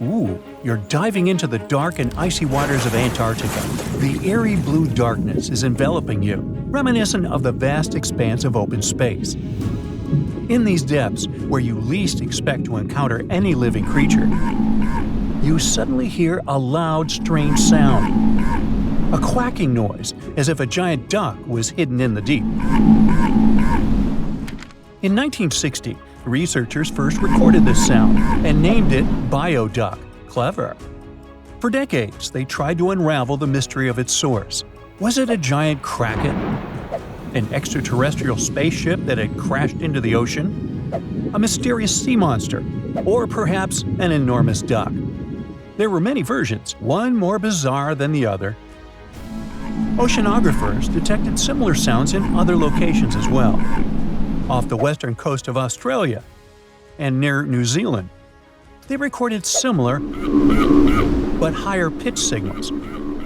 Ooh, you're diving into the dark and icy waters of Antarctica. The eerie blue darkness is enveloping you, reminiscent of the vast expanse of open space. In these depths, where you least expect to encounter any living creature, you suddenly hear a loud, strange sound. A quacking noise, as if a giant duck was hidden in the deep. In 1960, researchers first recorded this sound and named it bioduck. Clever. For decades, they tried to unravel the mystery of its source. Was it a giant kraken? An extraterrestrial spaceship that had crashed into the ocean? A mysterious sea monster? Or perhaps an enormous duck? There were many versions, one more bizarre than the other. Oceanographers detected similar sounds in other locations as well. Off the western coast of Australia and near New Zealand, they recorded similar but higher pitch signals,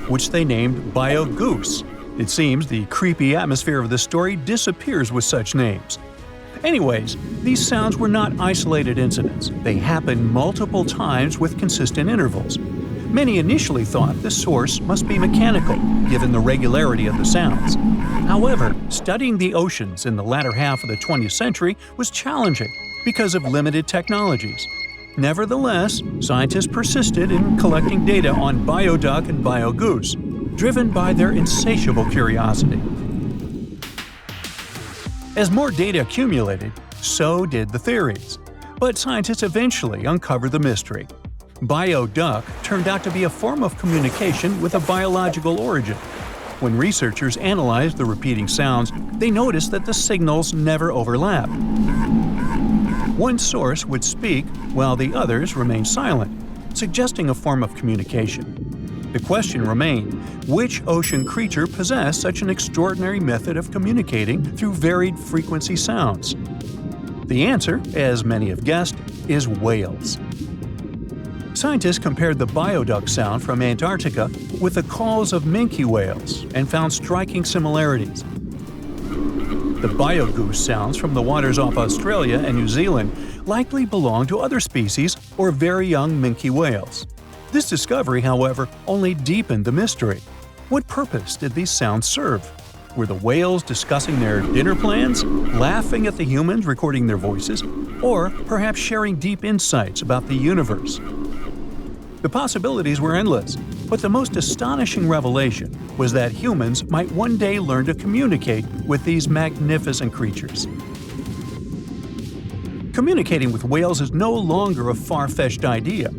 which they named bio-goose. It seems the creepy atmosphere of the story disappears with such names. Anyways, these sounds were not isolated incidents. They happened multiple times with consistent intervals. Many initially thought the source must be mechanical, given the regularity of the sounds. However, studying the oceans in the latter half of the 20th century was challenging because of limited technologies. Nevertheless, scientists persisted in collecting data on bioduck and biogoose, driven by their insatiable curiosity. As more data accumulated, so did the theories. But scientists eventually uncovered the mystery. Bioduck turned out to be a form of communication with a biological origin. When researchers analyzed the repeating sounds, they noticed that the signals never overlapped. One source would speak while the others remained silent, suggesting a form of communication. The question remained, which ocean creature possessed such an extraordinary method of communicating through varied frequency sounds? The answer, as many have guessed, is whales. Scientists compared the bioduck sound from Antarctica with the calls of minke whales and found striking similarities. The biogoose sounds from the waters off Australia and New Zealand likely belong to other species or very young minke whales. This discovery, however, only deepened the mystery. What purpose did these sounds serve? Were the whales discussing their dinner plans, laughing at the humans recording their voices, or perhaps sharing deep insights about the universe? The possibilities were endless, but the most astonishing revelation was that humans might one day learn to communicate with these magnificent creatures. Communicating with whales is no longer a far-fetched idea.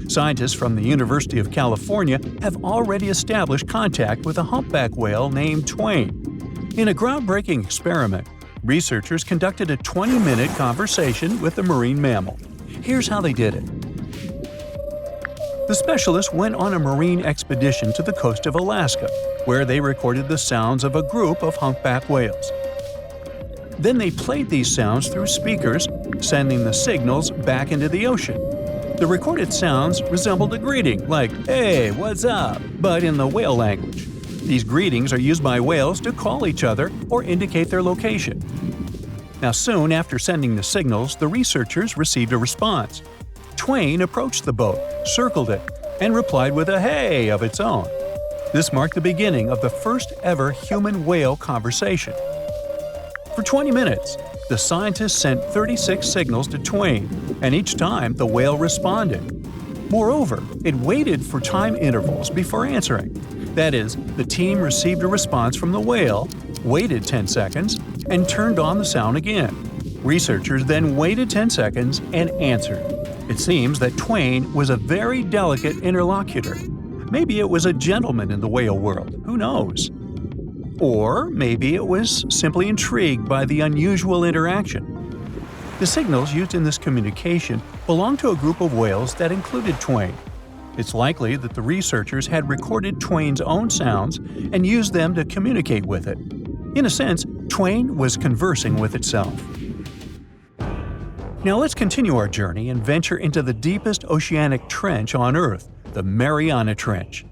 Scientists from the University of California have already established contact with a humpback whale named Twain. In a groundbreaking experiment, researchers conducted a 20-minute conversation with the marine mammal. Here's how they did it. The specialists went on a marine expedition to the coast of Alaska, where they recorded the sounds of a group of humpback whales. Then they played these sounds through speakers, sending the signals back into the ocean. The recorded sounds resembled a greeting, like, "Hey, what's up?" but in the whale language. These greetings are used by whales to call each other or indicate their location. Now, soon after sending the signals, the researchers received a response. Twain approached the boat, circled it, and replied with a "hey" of its own. This marked the beginning of the first ever human-whale conversation. For 20 minutes, the scientists sent 36 signals to Twain, and each time the whale responded. Moreover, it waited for time intervals before answering. That is, the team received a response from the whale, waited 10 seconds, and turned on the sound again. Researchers then waited 10 seconds and answered. It seems that Twain was a very delicate interlocutor. Maybe it was a gentleman in the whale world, who knows? Or maybe it was simply intrigued by the unusual interaction. The signals used in this communication belonged to a group of whales that included Twain. It's likely that the researchers had recorded Twain's own sounds and used them to communicate with it. In a sense, Twain was conversing with itself. Now let's continue our journey and venture into the deepest oceanic trench on Earth, the Mariana Trench.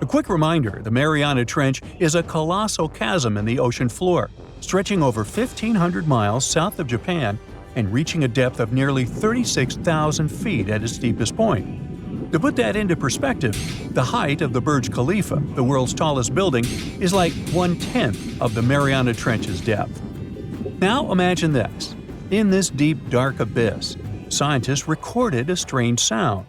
A quick reminder, the Mariana Trench is a colossal chasm in the ocean floor, stretching over 1,500 miles south of Japan and reaching a depth of nearly 36,000 feet at its deepest point. To put that into perspective, the height of the Burj Khalifa, the world's tallest building, is like 1/10 of the Mariana Trench's depth. Now imagine this. In this deep, dark abyss, scientists recorded a strange sound.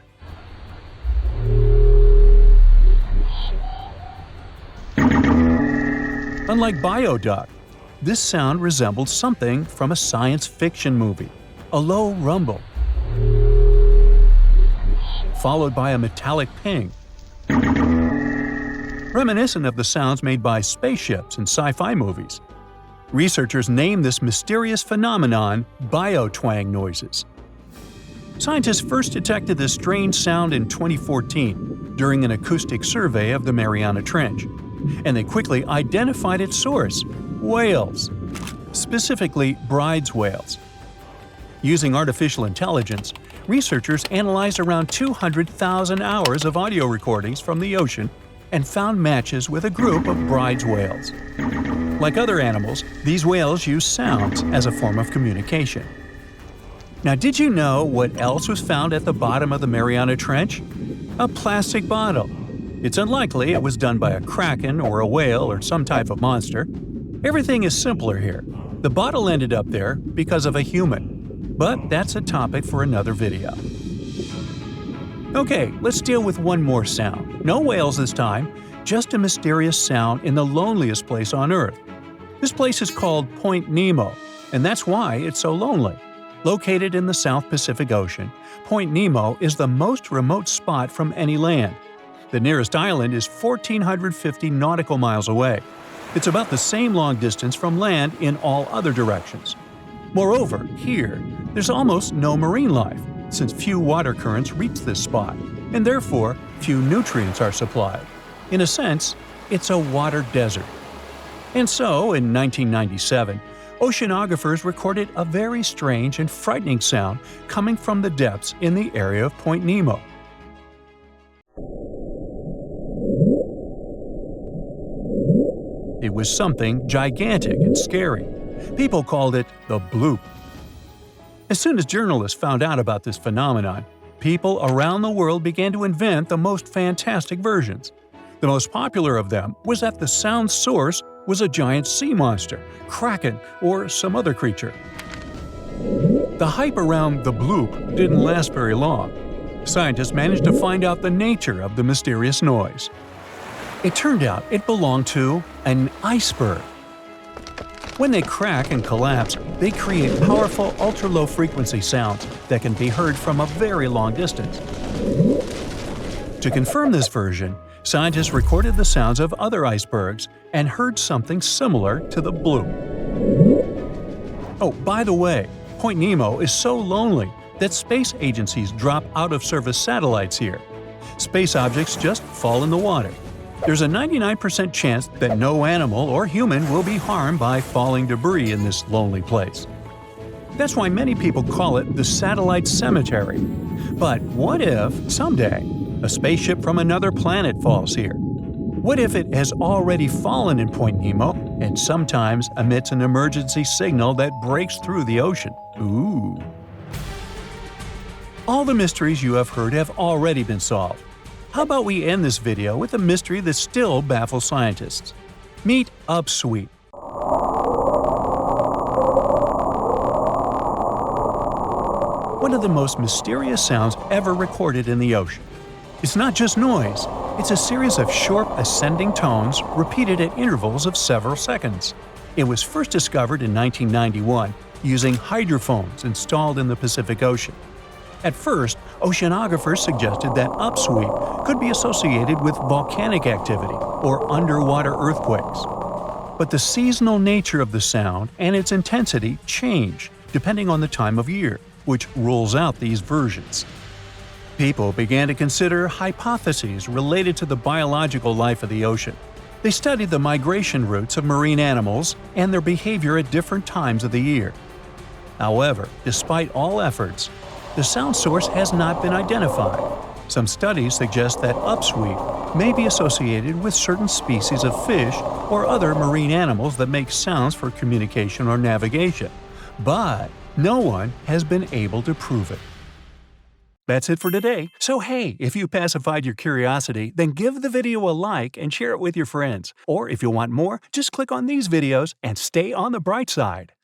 Unlike bioduct, this sound resembled something from a science fiction movie, a low rumble, followed by a metallic ping, reminiscent of the sounds made by spaceships in sci-fi movies. Researchers named this mysterious phenomenon biotwang noises. Scientists first detected this strange sound in 2014 during an acoustic survey of the Mariana Trench, and they quickly identified its source: whales, specifically Bride's whales. Using artificial intelligence, researchers analyzed around 200,000 hours of audio recordings from the ocean and found matches with a group of Bride's whales. Like other animals, these whales use sounds as a form of communication. Now, did you know what else was found at the bottom of the Mariana Trench? A plastic bottle. It's unlikely it was done by a kraken or a whale or some type of monster. Everything is simpler here. The bottle ended up there because of a human. But that's a topic for another video. Okay, let's deal with one more sound. No whales this time, just a mysterious sound in the loneliest place on Earth. This place is called Point Nemo, and that's why it's so lonely. Located in the South Pacific Ocean, Point Nemo is the most remote spot from any land. The nearest island is 1,450 nautical miles away. It's about the same long distance from land in all other directions. Moreover, here, there's almost no marine life, since few water currents reach this spot, and therefore few nutrients are supplied. In a sense, it's a water desert. And so, in 1997, oceanographers recorded a very strange and frightening sound coming from the depths in the area of Point Nemo. It was something gigantic and scary. People called it the bloop. As soon as journalists found out about this phenomenon, people around the world began to invent the most fantastic versions. The most popular of them was that the sound source was a giant sea monster, kraken, or some other creature. The hype around the bloop didn't last very long. Scientists managed to find out the nature of the mysterious noise. It turned out it belonged to an iceberg. When they crack and collapse, they create powerful ultra-low frequency sounds that can be heard from a very long distance. To confirm this version, scientists recorded the sounds of other icebergs and heard something similar to the bloop. Oh, by the way, Point Nemo is so lonely that space agencies drop out-of-service satellites here. Space objects just fall in the water. There's a 99% chance that no animal or human will be harmed by falling debris in this lonely place. That's why many people call it the satellite cemetery. But what if, someday, a spaceship from another planet falls here? What if it has already fallen in Point Nemo and sometimes emits an emergency signal that breaks through the ocean? Ooh. All the mysteries you have heard have already been solved. How about we end this video with a mystery that still baffles scientists? Meet upsweep. One of the most mysterious sounds ever recorded in the ocean. It's not just noise, it's a series of short ascending tones repeated at intervals of several seconds. It was first discovered in 1991 using hydrophones installed in the Pacific Ocean. At first, oceanographers suggested that upsweep could be associated with volcanic activity or underwater earthquakes. But the seasonal nature of the sound and its intensity change depending on the time of year, which rules out these versions. People began to consider hypotheses related to the biological life of the ocean. They studied the migration routes of marine animals and their behavior at different times of the year. However, despite all efforts, the sound source has not been identified. Some studies suggest that upsweep may be associated with certain species of fish or other marine animals that make sounds for communication or navigation. But No one has been able to prove it. That's it for today. So hey, if you pacified your curiosity, then give the video a like and share it with your friends. Or if you want more, just click on these videos and stay on the bright side.